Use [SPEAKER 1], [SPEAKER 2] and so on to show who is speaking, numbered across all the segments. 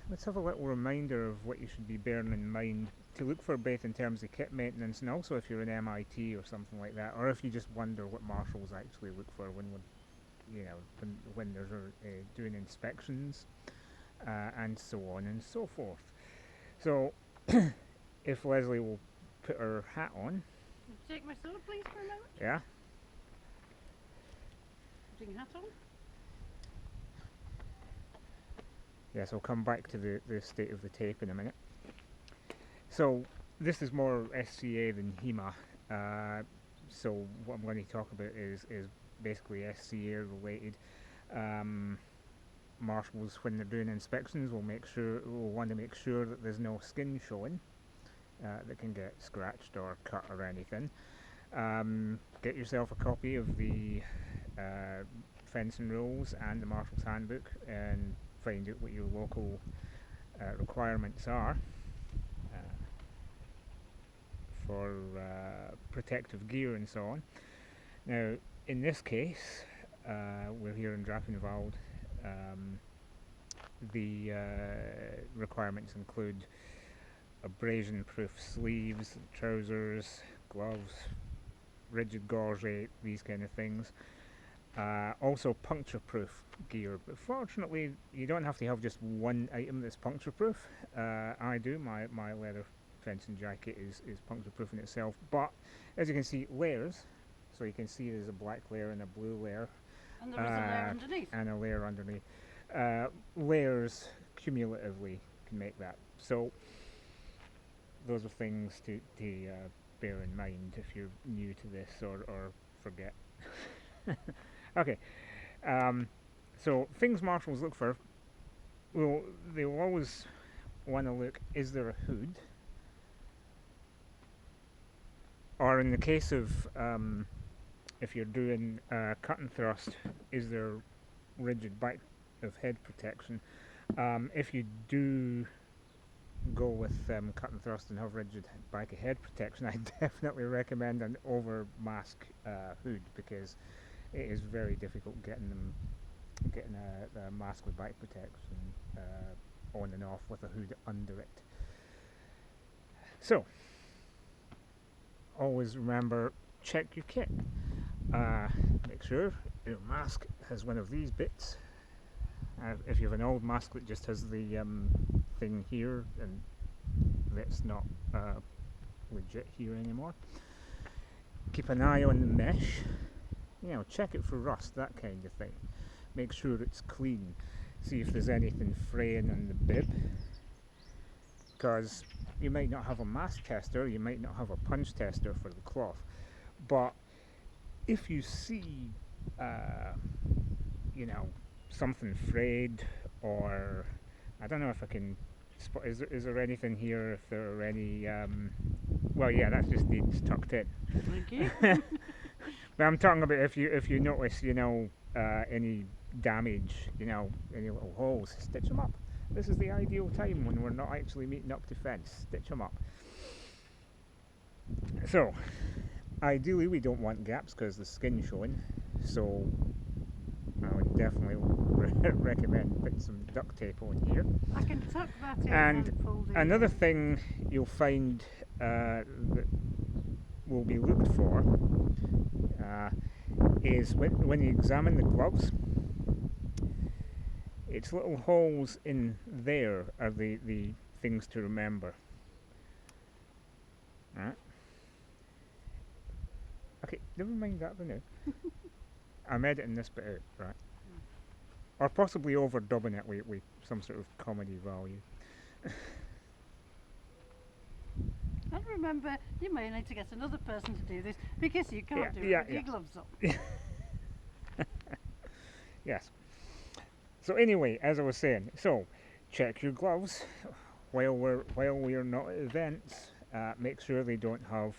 [SPEAKER 1] let's have a little reminder of what you should be bearing in mind to look for, both in terms of kit maintenance and also if you're in MIT or something like that, or if you just wonder what marshals actually look for when they're doing inspections, and so on and so forth. So, if Leslie will put her hat on,
[SPEAKER 2] Take my sword, please, for a moment.
[SPEAKER 1] yeah.
[SPEAKER 2] Putting hat on.
[SPEAKER 1] Yes, I'll come back to the state of the tape in a minute. So, this is more SCA than HEMA. So, what I'm going to talk about is basically SCA related. Marshals, when they're doing inspections, will want to make sure that there's no skin showing that can get scratched or cut or anything. Get yourself a copy of the fencing rules and the Marshal's Handbook and find out what your local requirements are for protective gear and so on. Now, in this case, we're here in Drachenwald. The requirements include abrasion-proof sleeves, trousers, gloves, rigid gorget, these kind of things. Also puncture-proof gear, but fortunately you don't have to have just one item that's puncture-proof. I do. My leather fencing jacket is puncture-proof in itself, but as you can see, layers. So you can see there's a black layer and a blue layer.
[SPEAKER 2] And there is a layer underneath.
[SPEAKER 1] And a layer underneath. Layers cumulatively can make that. So those are things to bear in mind if you're new to this or forget. Okay. So things marshals look for. Well, they will always want to look, is there a hood? Or in the case of if you're doing cut and thrust, is there rigid back of head protection? If you do go with cut and thrust and have rigid back of head protection, I definitely recommend an over mask hood, because it is very difficult getting a mask with back protection on and off with a hood under it. So, always remember, check your kit. Make sure your mask has one of these bits. If you have an old mask that just has the thing here, and that's not legit here anymore, keep an eye on the mesh. Check it for rust, that kind of thing. Make sure it's clean. See if there's anything fraying on the bib, because you might not have a mask tester, you might not have a punch tester for the cloth, but if you see something frayed, or I don't know if I can spot, is there anything here, if there are any well, yeah, that just needs tucked in.
[SPEAKER 2] Thank you.
[SPEAKER 1] But I'm talking about if you notice any damage, any little holes, stitch them up. This is the ideal time when we're not actually meeting up to fence. Stitch them up. So, ideally we don't want gaps because the skin's showing, so I would definitely recommend putting some duct tape on here.
[SPEAKER 2] I can tuck that in
[SPEAKER 1] And
[SPEAKER 2] fold it
[SPEAKER 1] another
[SPEAKER 2] in.
[SPEAKER 1] thing you'll find that will be looked for is when you examine the gloves, its little holes in there are the things to remember. Right? Okay, never mind that for now. I'm editing this bit out, right? Or possibly overdubbing it with some sort of comedy value.
[SPEAKER 2] And remember, you may need to get another person to do this, because you can't do it with your gloves on.
[SPEAKER 1] Yes. So anyway, as I was saying, so check your gloves while we're not at events. Make sure they don't have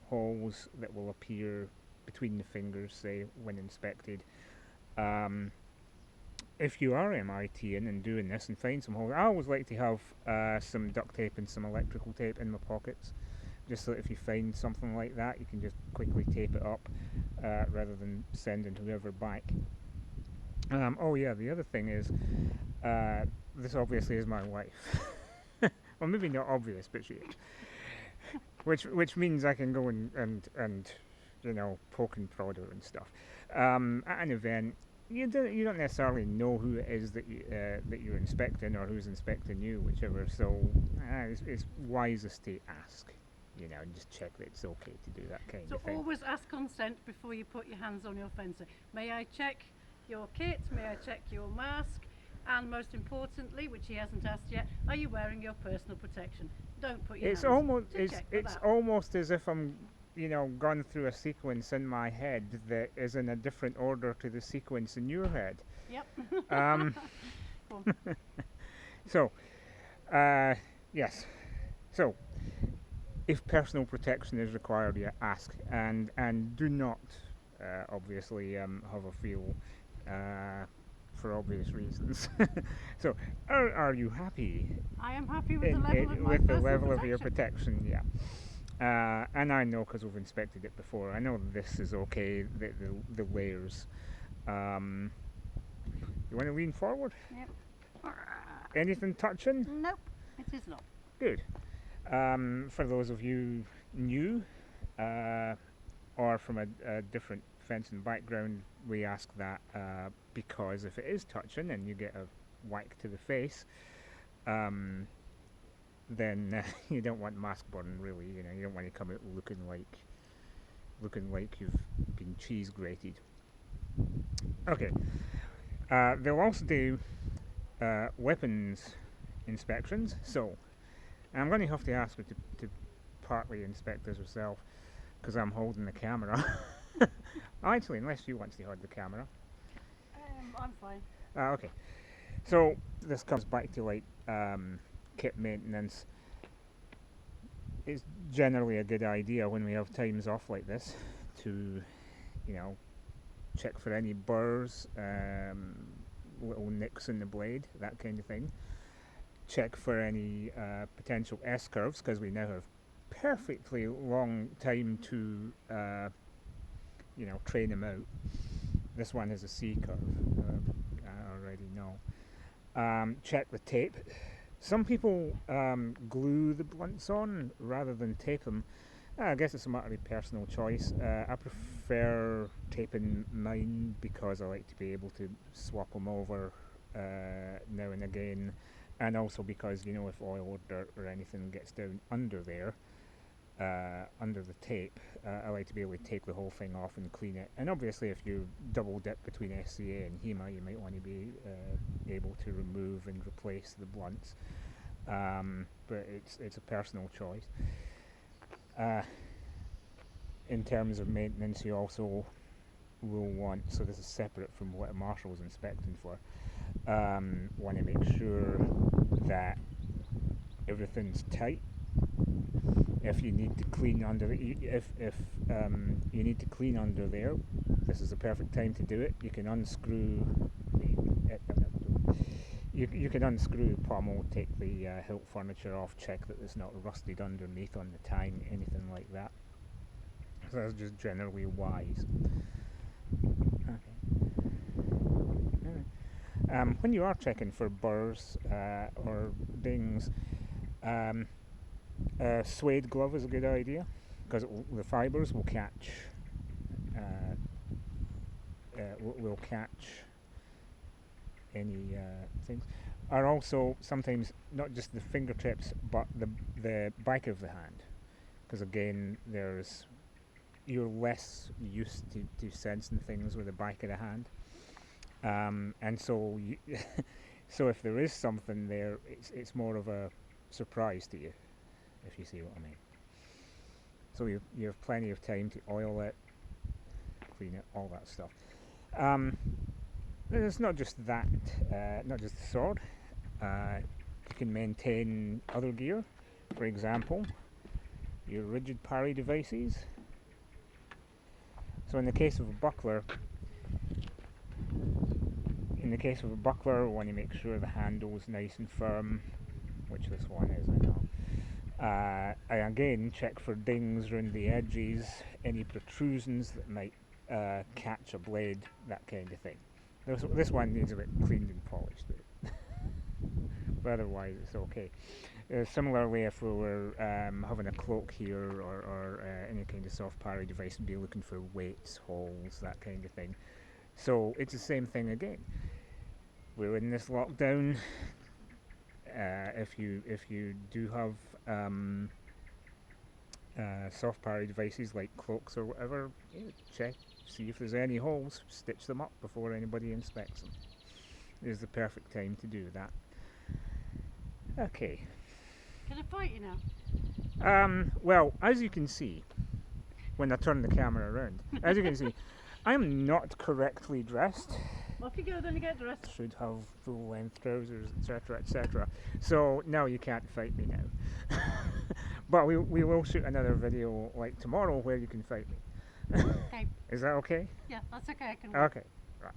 [SPEAKER 1] holes that will appear between the fingers, say, when inspected. If you are MITing and doing this and find some holes, I always like to have some duct tape and some electrical tape in my pockets, just so that if you find something like that, you can just quickly tape it up rather than sending whoever back. Oh yeah, the other thing is, this obviously is my wife. Well, maybe not obvious, but she is. Which means I can go and poke and prod her and stuff. At an event, you don't necessarily know who it is that you're inspecting or who's inspecting you, whichever. So it's wisest to ask, and just check that it's okay to do that kind of thing.
[SPEAKER 2] So always ask consent before you put your hands on your fencer. May I check your kit? May I check your mask? And most importantly, which he hasn't asked yet, are you wearing your personal protection? Don't put your
[SPEAKER 1] It's
[SPEAKER 2] hands
[SPEAKER 1] almost
[SPEAKER 2] to check for
[SPEAKER 1] it's
[SPEAKER 2] that.
[SPEAKER 1] almost as if I'm gone through a sequence in my head that is in a different order to the sequence in your head.
[SPEAKER 2] Yep.
[SPEAKER 1] Um,
[SPEAKER 2] Go on.
[SPEAKER 1] so, yes. So, if personal protection is required, you ask, and do not obviously have a feel for obvious reasons. So, are you happy
[SPEAKER 2] I am happy with the level of my
[SPEAKER 1] with the
[SPEAKER 2] personal
[SPEAKER 1] level of your
[SPEAKER 2] protection.
[SPEAKER 1] protection? Yeah. And I know because we've inspected it before. I know this is okay. The layers. You want to lean forward?
[SPEAKER 2] Yep.
[SPEAKER 1] Anything touching?
[SPEAKER 2] Nope, it is not.
[SPEAKER 1] Good. For those of you new or from a different fencing background, we ask that because if it is touching and you get a whack to the face, then you don't want mask burn. Really, you don't want to come out looking like you've been cheese grated. Okay. They'll also do weapons inspections. So I'm going to have to ask her to partly inspect this herself because I'm holding the camera. Actually, unless she wants to hold the camera.
[SPEAKER 2] I'm fine.
[SPEAKER 1] Okay. So this comes back to kit maintenance. It's generally a good idea when we have times off like this to, check for any burrs, little nicks in the blade, that kind of thing. Check for any potential S curves because we now have perfectly long time to, train them out. This one is a C curve. I already know. Check the tape. Some people glue the blunts on rather than tape them. I guess it's a matter of personal choice. I prefer taping mine because I like to be able to swap them over now and again, and also because if oil or dirt or anything gets down under there, under the tape, I like to be able to take the whole thing off and clean it. And obviously, if you double dip between SCA and HEMA, you might want to be able to remove and replace the blunts. But it's a personal choice. In terms of maintenance, you also will want, so this is separate from what a marshal's inspecting for, want to make sure that everything's tight. If you need to clean under, if you need to clean under there, this is the perfect time to do it. You can unscrew you can unscrew the pommel, take the hilt furniture off, check that it's not rusted underneath on the tang, anything like that. So that's just generally wise. Okay. When you are checking for burrs or dings, a suede glove is a good idea because the fibres will catch will catch any things. Are also sometimes not just the fingertips but the back of the hand, because again you're less used to sensing things with the back of the hand, and so so if there is something there, it's more of a surprise to you, if you see what I mean. So you have plenty of time to oil it, clean it, all that stuff. It's not just that, not just the sword. You can maintain other gear, for example, your rigid parry devices. So in the case of a buckler, we want to make sure the handle is nice and firm, which this one is, I know. And again, check for dings around the edges, any protrusions that might catch a blade, that kind of thing. This one needs a bit cleaned and polished. But otherwise, it's okay. Similarly, if we were having a cloak here or any kind of soft parry device, we'd be looking for weights, holes, that kind of thing. So it's the same thing again. We're in this lockdown. If you do have soft parry devices like cloaks or whatever, check, see if there's any holes, stitch them up before anybody inspects them. Is the perfect time to do that. Okay.
[SPEAKER 2] Can I fight you now?
[SPEAKER 1] Well, as you can see, when I turn the camera around, as you can see, I'm not correctly dressed.
[SPEAKER 2] Off you go then and get dressed.
[SPEAKER 1] Should have full length trousers, etc., etc. So now you can't fight me now. But we will shoot another video like tomorrow where you can fight me.
[SPEAKER 2] Okay.
[SPEAKER 1] Is that okay?
[SPEAKER 2] Yeah, that's okay. I can.
[SPEAKER 1] Okay. Right.